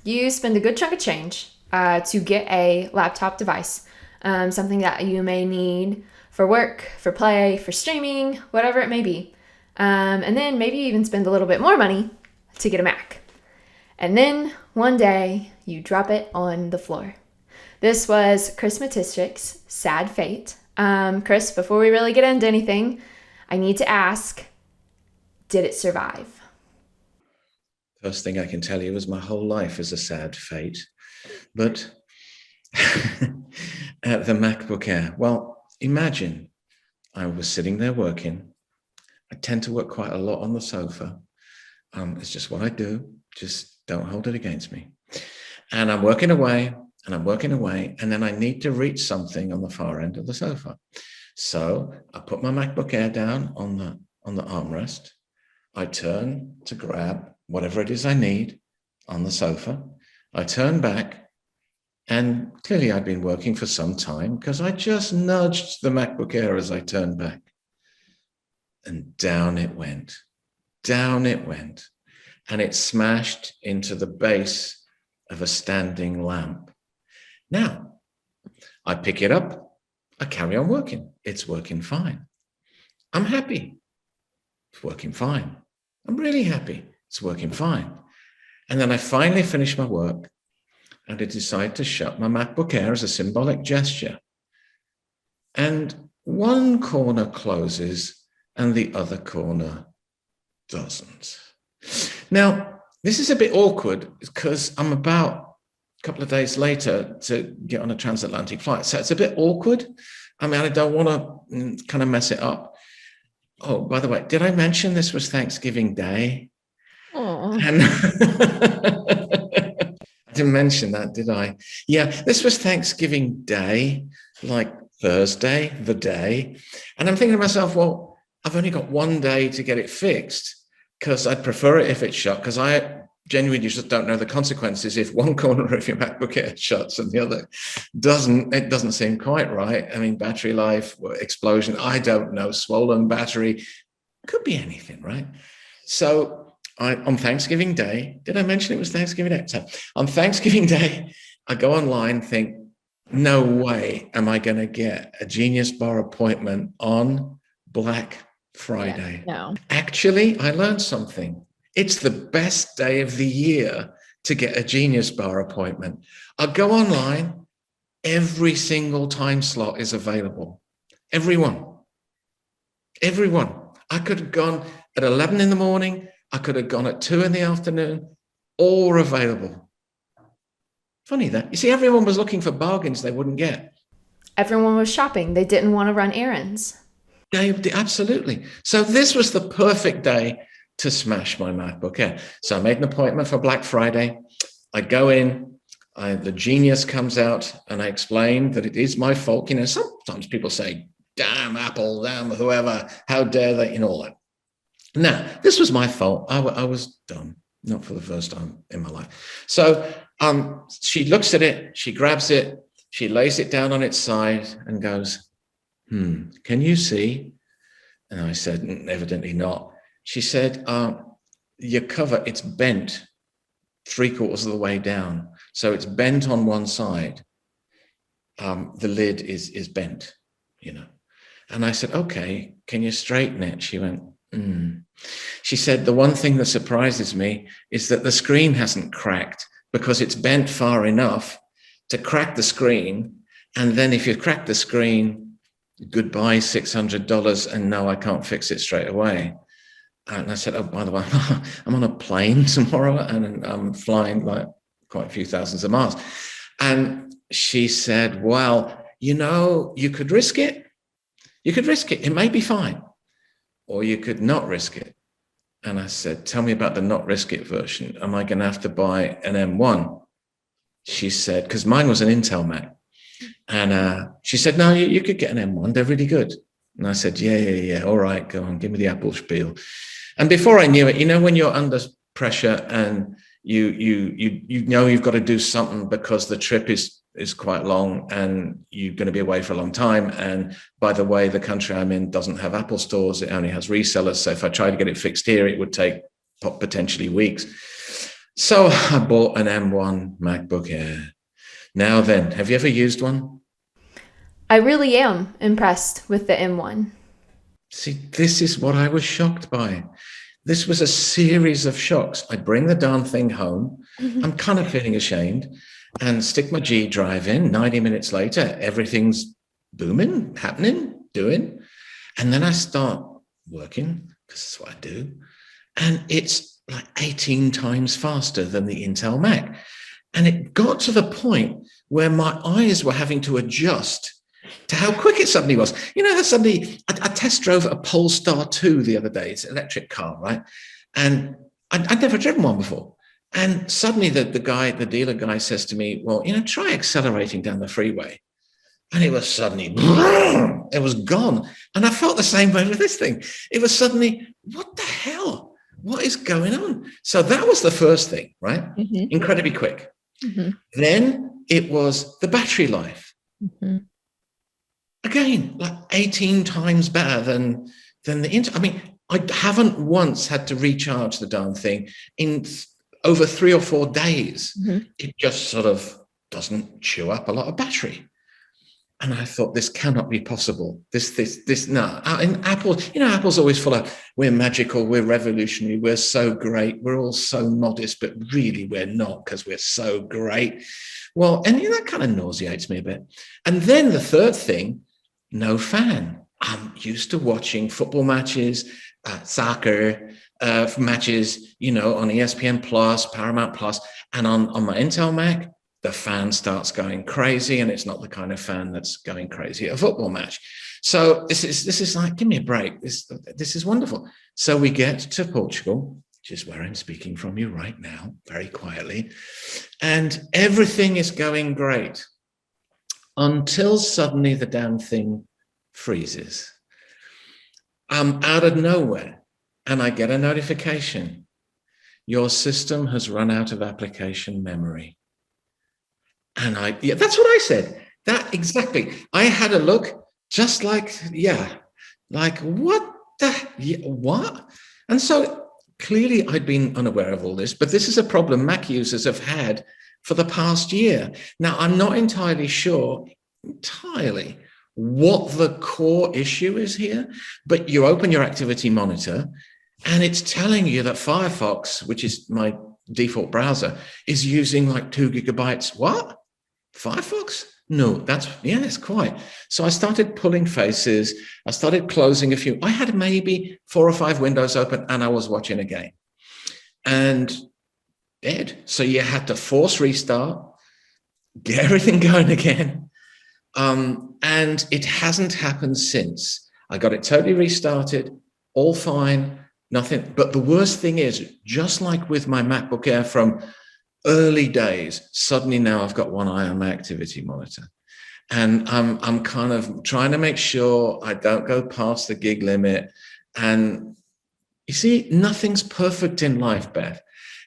you spend a good chunk of change to get a laptop device, something that you may need for work, for play, for streaming, whatever it may be. And then maybe even spend a little bit more money to get a Mac. And then one day you drop it on the floor. This was Chris Matischik's sad fate. Chris, before we really get into anything, I need to ask, did it survive? First thing I can tell you is my whole life is a sad fate. But at the MacBook Air, well, imagine I was sitting there working. I tend to work quite a lot on the sofa. It's just what I do. Just don't hold it against me. And I'm working away and I'm working away. And then I need to reach something on the far end of the sofa. So I put my MacBook Air down on the armrest. I turn to grab whatever it is I need on the sofa. I turn back, and clearly I'd been working for some time because I just nudged the MacBook Air as I turned back. And down it went. Down it went. And it smashed into the base of a standing lamp. Now, I pick it up. I carry on working. It's working fine. I'm happy. It's working fine. I'm really happy. It's working fine. And then I finally finish my work and I decide to shut my MacBook Air as a symbolic gesture. And one corner closes and the other corner doesn't. Now, this is a bit awkward because I'm about a couple of days later to get on a transatlantic flight. So it's a bit awkward. I mean, I don't want to kind of mess it up. Oh, by the way, did I mention this was Thanksgiving Day? Oh, And I didn't mention that, did I? Yeah, this was Thanksgiving Day, like Thursday, the day. And I'm thinking to myself, well, I've only got one day to get it fixed because I'd prefer it if it's shut, because I genuinely just don't know the consequences if one corner of your MacBook Air shuts and the other doesn't. It doesn't seem quite right. I mean, battery life, explosion, I don't know, swollen battery, could be anything, right? So on Thanksgiving Day, did I mention it was Thanksgiving Day? So on Thanksgiving Day, I go online, think, no way am I going to get a Genius Bar appointment on Black Friday. yeah, no. Actually, I learned something. It's the best day of the year to get a Genius Bar appointment. I go online, every single time slot is available. Everyone. I could have gone at 11 in the morning. I could have gone at 2 in the afternoon. All were available. Funny that. You see, everyone was looking for bargains they wouldn't get. Everyone was shopping. They didn't want to run errands. Yeah, absolutely. So this was the perfect day to smash my MacBook Air. So I made an appointment for Black Friday. I go in, the genius comes out, and I explain that it is my fault. You know, sometimes people say, damn Apple, damn whoever, how dare they, and all that. Now, this was my fault. I was dumb, not for the first time in my life. So she looks at it, she grabs it, she lays it down on its side and goes, can you see? And I said, evidently not. She said, your cover, it's bent 3/4 of the way down. So it's bent on one side. The lid is bent, you know. And I said, okay, can you straighten it? She went, She said, the one thing that surprises me is that the screen hasn't cracked because it's bent far enough to crack the screen. And then if you crack the screen, goodbye, $600, and no, I can't fix it straight away. And I said, oh, by the way, I'm on a plane tomorrow and I'm flying like quite a few thousands of miles. And she said, well, you know, you could risk it. You could risk it. It may be fine. Or you could not risk it. And I said, tell me about the not risk it version. Am I going to have to buy an M1? She said, because mine was an Intel Mac. And she said, no, you could get an M1. They're really good. And I said, yeah. All right, go on, give me the Apple spiel. And before I knew it, you know, when you're under pressure and you know you've got to do something because the trip is quite long and you're going to be away for a long time. And by the way, the country I'm in doesn't have Apple stores. It only has resellers. So if I tried to get it fixed here, it would take potentially weeks. So I bought an M1 MacBook Air. Now then, have you ever used one? I really am impressed with the M1. See, this is what I was shocked by. This was a series of shocks. I bring the darn thing home. I'm kind of feeling ashamed and stick my G drive in. 90 minutes later, everything's booming, happening, doing. And then I start working, because that's what I do. And it's like 18 times faster than the Intel Mac. And it got to the point where my eyes were having to adjust to how quick it suddenly was. You know, how suddenly I test drove a Polestar 2 the other day. It's an electric car, right? And I'd never driven one before. And suddenly the dealer guy says to me, well, try accelerating down the freeway. And it was suddenly, it was gone. And I felt the same way with this thing. It was suddenly, what the hell? What is going on? So that was the first thing, right? Mm-hmm. Incredibly quick. Mm-hmm. Then it was the battery life. Mm-hmm. Again, like 18 times better than the Intel. I mean, I haven't once had to recharge the darn thing in over 3 or 4 days. Mm-hmm. It just sort of doesn't chew up a lot of battery. And I thought, this cannot be possible. No. In Apple, Apple's always full of, we're magical, we're revolutionary, we're so great, we're all so modest, but really we're not, because we're so great. Well, and that kind of nauseates me a bit. And then the third thing, no fan. I'm used to watching football matches, soccer matches, on ESPN Plus, Paramount Plus, and on my Intel Mac, the fan starts going crazy, and it's not the kind of fan that's going crazy at a football match. So this is like, give me a break. This is wonderful. So we get to Portugal, which is where I'm speaking from you right now, very quietly, and everything is going great until suddenly the damn thing freezes. I'm out of nowhere, and I get a notification. Your system has run out of application memory. And that's what I said. That exactly. I had a look, just like, what? And so clearly I'd been unaware of all this, but this is a problem Mac users have had for the past year. Now, I'm not entirely sure what the core issue is here, but you open your activity monitor and it's telling you that Firefox, which is my default browser, is using like 2 gigabytes. What? Firefox? No, it's quite. So I started pulling faces. I started closing a few. I had maybe 4 or 5 windows open and I was watching a game and dead. So you had to force restart, get everything going again. And it hasn't happened since. I got it totally restarted, all fine, nothing. But the worst thing is, just like with my MacBook Air from early days, suddenly now I've got one eye on my activity monitor. And I'm kind of trying to make sure I don't go past the gig limit. And you see, nothing's perfect in life, Beth.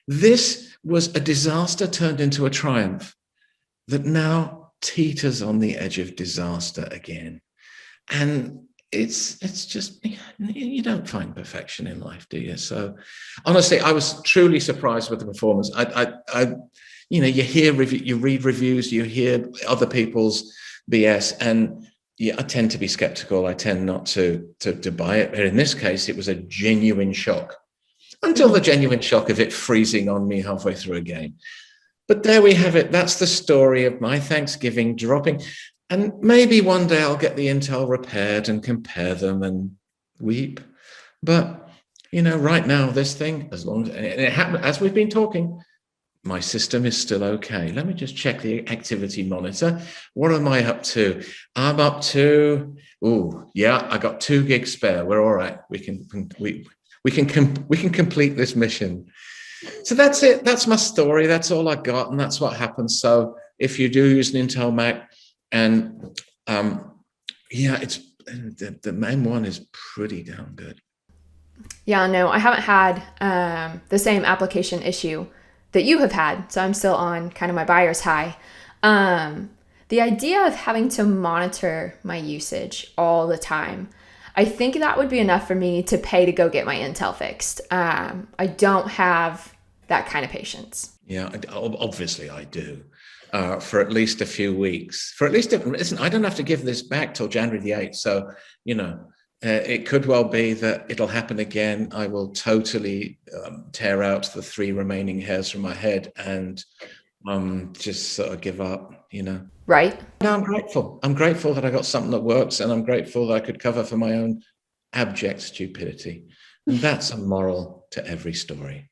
This was a disaster turned into a triumph that now teeters on the edge of disaster again. And it's just, you don't find perfection in life, do you? So honestly, I was truly surprised with the performance. You read reviews, you hear other people's BS, and I tend to be skeptical. I tend not to buy it. But in this case, it was a genuine shock, until the genuine shock of it freezing on me halfway through a game. But there we have it. That's the story of my Thanksgiving dropping. And maybe one day I'll get the Intel repaired and compare them and weep. But, right now, this thing, as long as it happened, as we've been talking, my system is still okay. Let me just check the activity monitor. What am I up to? I'm up to, I got 2 gigs spare. We're all right. We can complete this mission. So that's it. That's my story. That's all I got, and that's what happens. So if you do use an Intel Mac, and it's the M1 is pretty damn good. Yeah, no, I haven't had the same application issue that you have had, so I'm still on kind of my buyer's high. The idea of having to monitor my usage all the time, I think that would be enough for me to pay to go get my Intel fixed. I don't have that kind of patience. Yeah, obviously I do. For at least a few weeks. For at least, listen, I don't have to give this back till January the 8th. So, it could well be that it'll happen again. I will totally tear out the 3 remaining hairs from my head and just sort of give up, Right? No, I'm grateful. I'm grateful that I got something that works, and I'm grateful that I could cover for my own abject stupidity. And that's a moral to every story.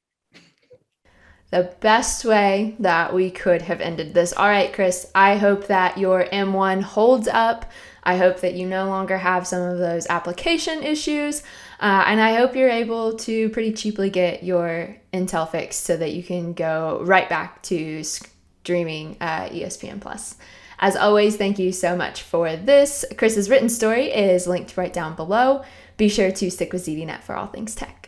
The best way that we could have ended this. All right, Chris, I hope that your M1 holds up. I hope that you no longer have some of those application issues. And I hope you're able to pretty cheaply get your Intel fixed so that you can go right back to streaming ESPN Plus. As always, thank you so much for this. Chris's written story is linked right down below. Be sure to stick with ZDNet for all things tech.